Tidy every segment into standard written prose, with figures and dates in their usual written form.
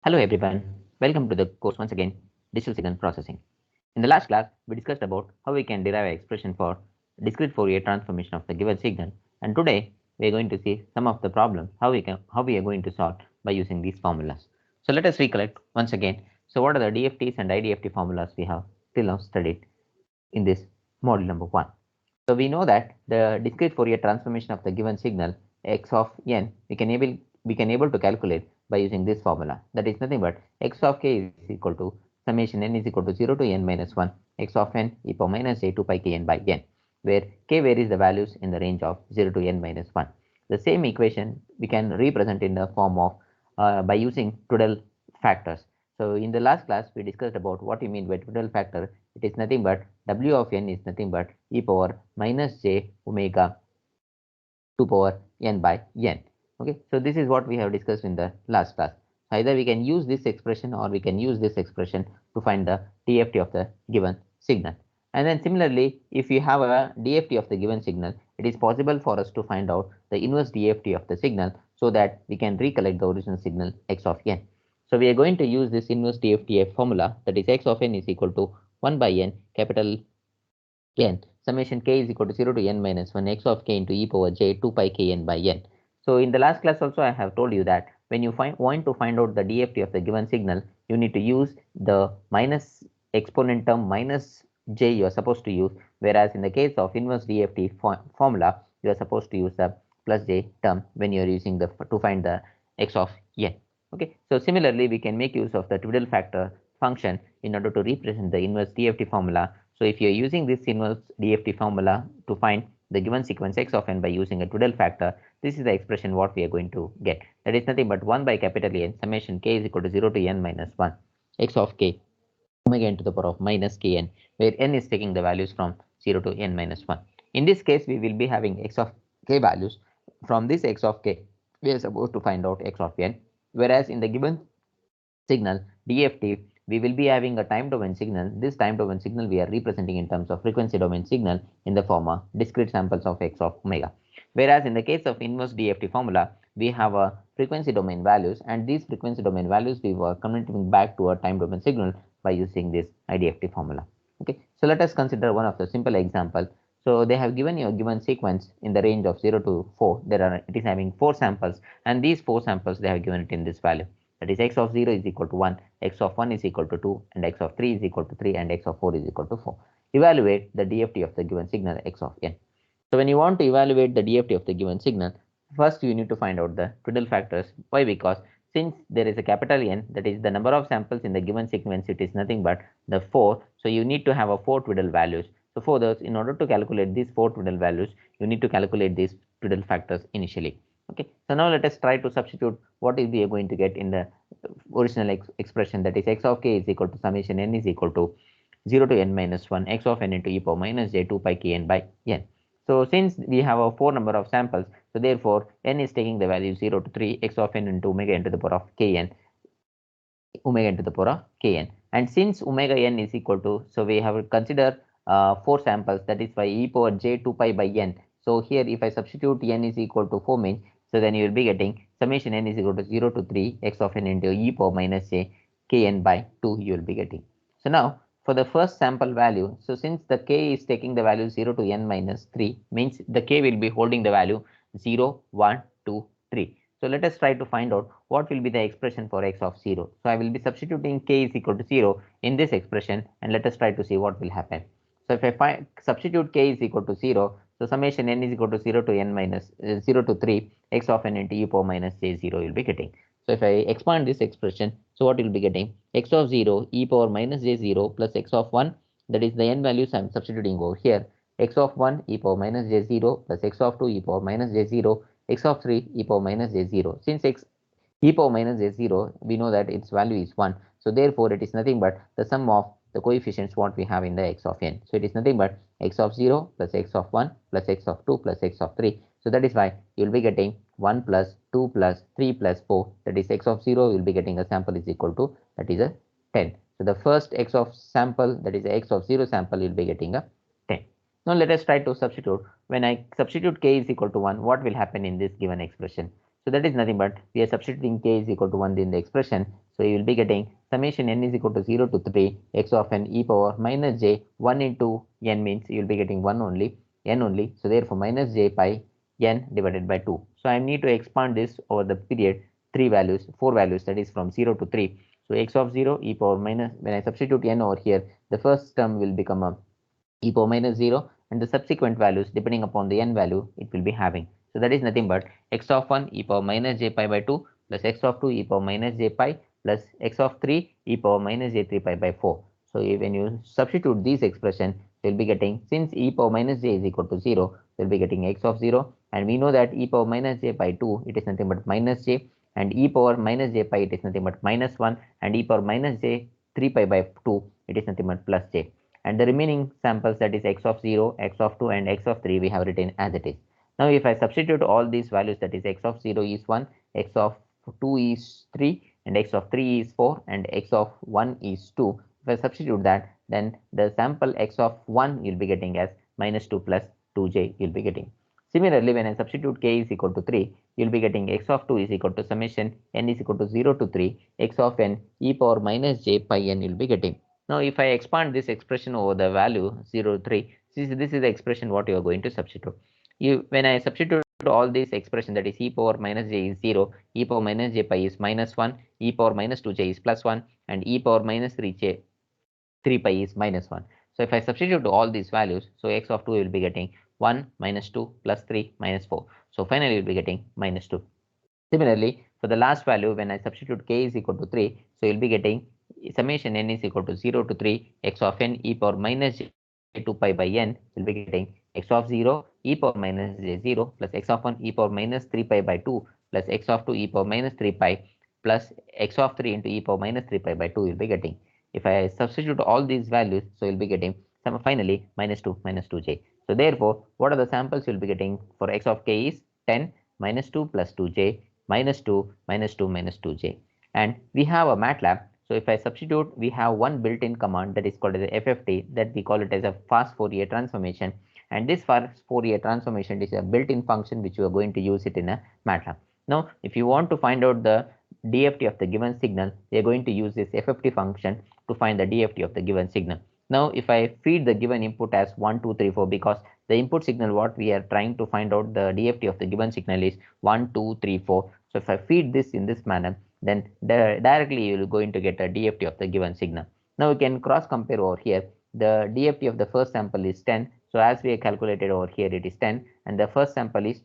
Hello everyone, welcome to the course once again, Digital Signal Processing. In the last class, we discussed about how we can derive an expression for discrete Fourier transformation of the given signal, and today we are going to see some of the problems how we are going to solve by using these formulas. So let us recollect once again. So what are the DFTs and IDFT formulas we have till now studied in this module number 1? So we know that the discrete Fourier transformation of the given signal x of n we can able to calculate by using this formula. That is nothing but x of k is equal to summation n is equal to 0 to n minus 1 x of n e power minus j 2 pi k n by n, where k varies the values in the range of 0 to n minus 1. The same equation we can represent in the form of by using Tudel factors. So in the last class we discussed about what we mean by Tudel factor. It is nothing but w of n is nothing but e power minus j omega 2 power n by n. Okay, so this is what we have discussed in the last class. Either we can use this expression or we can use this expression to find the DFT of the given signal. And then similarly, if you have a DFT of the given signal, it is possible for us to find out the inverse DFT of the signal so that we can recollect the original signal x of n. So we are going to use this inverse DFT formula, that is x of n is equal to 1 by n capital n summation k is equal to 0 to n minus 1 x of k into e power j 2 pi k n by n. So in the last class also I have told you that when you want to find out the DFT of the given signal, you need to use the minus exponent term minus j you are supposed to use, whereas in the case of inverse DFT formula, you are supposed to use the plus j term when you are using the to find the x of n. Okay, so similarly we can make use of the Tudel factor function in order to represent the inverse DFT formula. So if you are using this inverse DFT formula to find the given sequence x of n by using a Tudel factor, this is the expression what we are going to get. That is nothing but 1 by capital N summation k is equal to 0 to n minus 1 x of k omega n to the power of minus kn, where n is taking the values from 0 to n minus 1. In this case, we will be having x of k values. From this x of k, we are supposed to find out x of n, whereas in the given signal DFT, we will be having a time domain signal. This time domain signal we are representing in terms of frequency domain signal in the form of discrete samples of x of omega. Whereas in the case of inverse DFT formula, we have a frequency domain values, and these frequency domain values we were converting back to a time domain signal by using this IDFT formula. Okay, so let us consider one of the simple example. So they have given you a given sequence in the range of 0 to 4. It is having 4 samples, and these 4 samples they have given it in this value. That is x of 0 is equal to 1, x of 1 is equal to 2, and x of 3 is equal to 3, and x of 4 is equal to 4. Evaluate the DFT of the given signal x of n. So when you want to evaluate the DFT of the given signal, first you need to find out the Tudel factors. Why? Because since there is a capital N, that is the number of samples in the given sequence, it is nothing but the 4. So you need to have a 4 Tudel values. So for those, in order to calculate these 4 Tudel values, you need to calculate these Tudel factors initially. Okay, so now let us try to substitute what is we are going to get in the original expression, that is x of k is equal to summation n is equal to 0 to n minus 1 x of n into e power minus j 2 pi k n by n. So since we have a 4 number of samples, so therefore n is taking the value 0 to 3 x of n into omega n to the power of kn, omega n to the power of kn. And since omega n is equal to, so we have considered 4 samples, that is by e power j 2 pi by n. So here if I substitute n is equal to 4 means, so then you will be getting summation n is equal to 0 to 3 x of n into e power minus j kn by 2 you will be getting. So now for the first sample value, so since the k is taking the value 0 to n minus 3, means the k will be holding the value 0, 1, 2, 3. So let us try to find out what will be the expression for x of 0. So I will be substituting k is equal to 0 in this expression, and let us try to see what will happen. So if I substitute k is equal to 0, so summation n is equal to 0 to n minus 0 to 3 x of n into e power minus j 0 you will be getting. So if I expand this expression, so what you will be getting, x of 0 e power minus j 0 plus x of 1, that is the n values I am substituting over here, x of 1 e power minus j 0 plus x of 2 e power minus j 0, x of 3 e power minus j 0. Since x e power minus j 0, we know that its value is 1. So therefore it is nothing but the sum of the coefficients what we have in the x of n. So it is nothing but x of 0 plus x of 1 plus x of 2 plus x of 3. So that is why you will be getting 1 plus 2 plus 3 plus 4, that is x of 0 you will be getting a sample is equal to, that is a 10. So the first x of sample, that is x of 0 sample, you will be getting a 10. Now let us try to substitute. When I substitute k is equal to 1, what will happen in this given expression? So that is nothing but we are substituting k is equal to 1 in the expression. So you will be getting summation n is equal to 0 to 3 x of n e power minus j 1 into n means you will be getting 1 only, n only. So therefore minus j pi n divided by 2. So I need to expand this over the period 4 values, that is from 0 to 3. So x of 0 e power minus, when I substitute n over here, the first term will become a e power minus 0 and the subsequent values depending upon the n value it will be having. So that is nothing but x of 1 e power minus j pi by 2 plus x of 2 e power minus j pi plus x of 3 e power minus j 3 pi by 4. So when you substitute these expression, you will be getting, since e power minus j is equal to 0, you will be getting x of 0, and we know that e power minus j by 2 it is nothing but minus j, and e power minus j pi it is nothing but minus 1, and e power minus j 3 pi by 2 it is nothing but plus j, and the remaining samples, that is x of 0, x of 2 and x of 3, we have written as it is. Now if I substitute all these values, that is x of 0 is 1, x of 2 is 3 and x of 3 is 4 and x of 1 is 2, if I substitute that, then the sample x of 1 you'll be getting as minus 2 plus 2j you'll be getting. Similarly, when I substitute k is equal to 3, you'll be getting x of 2 is equal to summation n is equal to 0 to 3 x of n e power minus j pi n you'll be getting. Now if I expand this expression over the value 0 to 3, this is the expression what you are going to substitute. When I substitute all these expression, that is e power minus j is 0, e power minus j pi is minus 1, e power minus 2j is plus 1 and e power minus 3 pi is minus 1. So if I substitute all these values, so x of 2 will be getting 1 minus 2 plus 3 minus 4. So finally you will be getting minus 2. Similarly, for the last value, when I substitute k is equal to 3, so you'll be getting summation n is equal to 0 to 3 x of n e power minus j 2 pi by n, you'll be getting x of 0 e power minus j 0 plus x of 1 e power minus 3 pi by 2 plus x of 2 e power minus 3 pi plus x of 3 into e power minus 3 pi by 2 you'll be getting. If I substitute all these values, so you'll be getting finally minus 2 minus 2j. So therefore, what are the samples you'll be getting for x of k is 10 minus 2 plus 2j minus 2 minus 2 minus 2j. And we have a MATLAB. So if I substitute, we have one built-in command that is called as a FFT, that we call it as a fast Fourier transformation. And this fast Fourier transformation is a built-in function which you are going to use it in a MATLAB. Now, if you want to find out the DFT of the given signal, we are going to use this FFT function to find the DFT of the given signal. Now, if I feed the given input as 1, 2, 3, 4, because the input signal what we are trying to find out the DFT of the given signal is 1, 2, 3, 4. So if I feed this in this manner, then directly you will going to get a DFT of the given signal. Now we can cross compare over here. The DFT of the first sample is 10. So as we have calculated over here, it is 10, and the first sample is,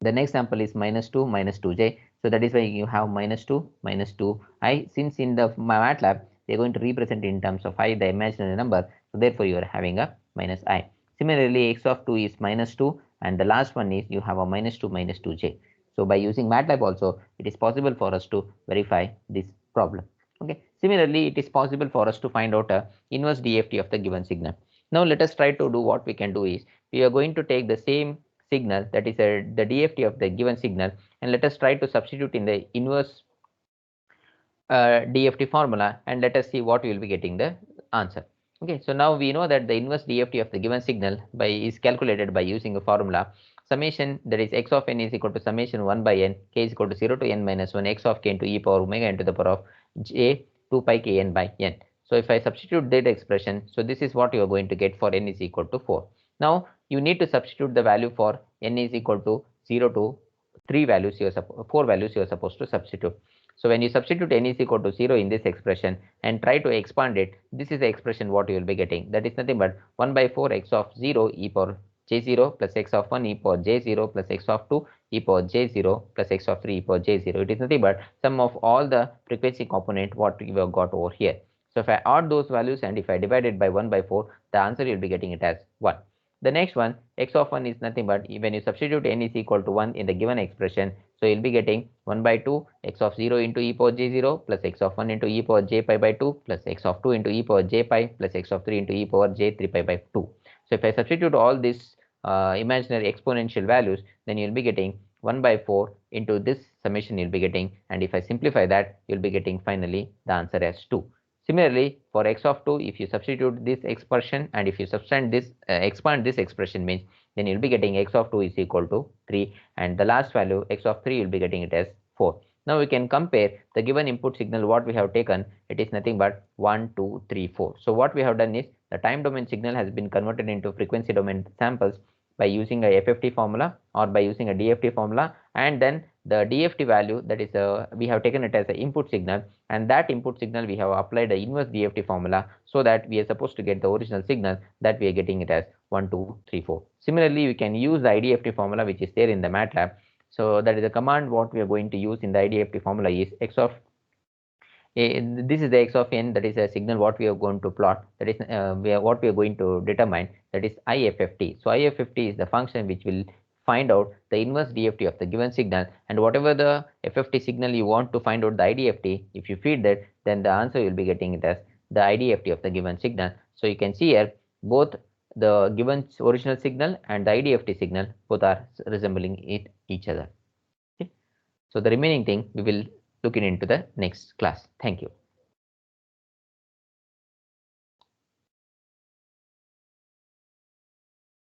the next sample is minus 2 minus 2j. So that is why you have minus 2 minus 2i. Since in the MATLAB they are going to represent in terms of I, the imaginary number, so therefore you are having a minus I. Similarly, x of 2 is minus 2 and the last one is you have a minus 2 minus 2j. So by using MATLAB also, it is possible for us to verify this problem. Okay. Similarly, it is possible for us to find out a inverse DFT of the given signal. Now let us try to do what we can do is, we are going to take the same signal, that is the DFT of the given signal, and let us try to substitute in the inverse DFT formula, and let us see what we will be getting the answer. Okay, so now we know that the inverse DFT of the given signal is calculated by using a formula summation, that is x of n is equal to summation 1 by n, k is equal to 0 to n minus 1 x of k into e power omega n to the power of j 2 pi k n by n. So if I substitute that expression, so this is what you are going to get for n is equal to 4. Now you need to substitute the value for n is equal to 0 to 3 values, 4 values you are supposed to substitute. So when you substitute n is equal to 0 in this expression and try to expand it, this is the expression what you will be getting. That is nothing but 1 by 4 x of 0 e power j0 plus x of 1 e power j0 plus x of 2 e power j0 plus x of 3 e power j0. It is nothing but sum of all the frequency component what we have got over here. So if I add those values and if I divide it by 1 by 4, the answer you will be getting it as 1. The next one, x of 1 is nothing but when you substitute n is equal to 1 in the given expression, so you'll be getting 1 by 2 x of 0 into e power j0 plus x of 1 into e power j pi by 2 plus x of 2 into e power j pi plus x of 3 into e power j 3 pi by 2. So if I substitute all these imaginary exponential values, then you'll be getting 1 by 4 into this summation you'll be getting, and if I simplify that, you'll be getting finally the answer as 2. Similarly, for x of 2, if you substitute this expression and if you expand this expression means, then you'll be getting x of 2 is equal to 3, and the last value x of 3 you'll be getting it as 4. Now we can compare the given input signal what we have taken. It is nothing but 1, 2, 3, 4. So what we have done is the time domain signal has been converted into frequency domain samples by using a FFT formula or by using a DFT formula, and then the DFT value, that is we have taken it as an input signal, and that input signal we have applied the inverse DFT formula, so that we are supposed to get the original signal that we are getting it as 1, 2, 3, 4. Similarly, we can use the IDFT formula which is there in the MATLAB. So that is the command what we are going to use in the IDFT formula is x of this is the x of n, that is a signal what we are going to plot, that is what we are going to determine, that is IFFT. So IFFT is the function which will find out the inverse DFT of the given signal, and whatever the FFT signal you want to find out the IDFT, if you feed that, then the answer you will be getting it as the IDFT of the given signal. So you can see here both the given original signal and the IDFT signal both are resembling each other. Okay. So the remaining thing we will look into the next class. Thank you.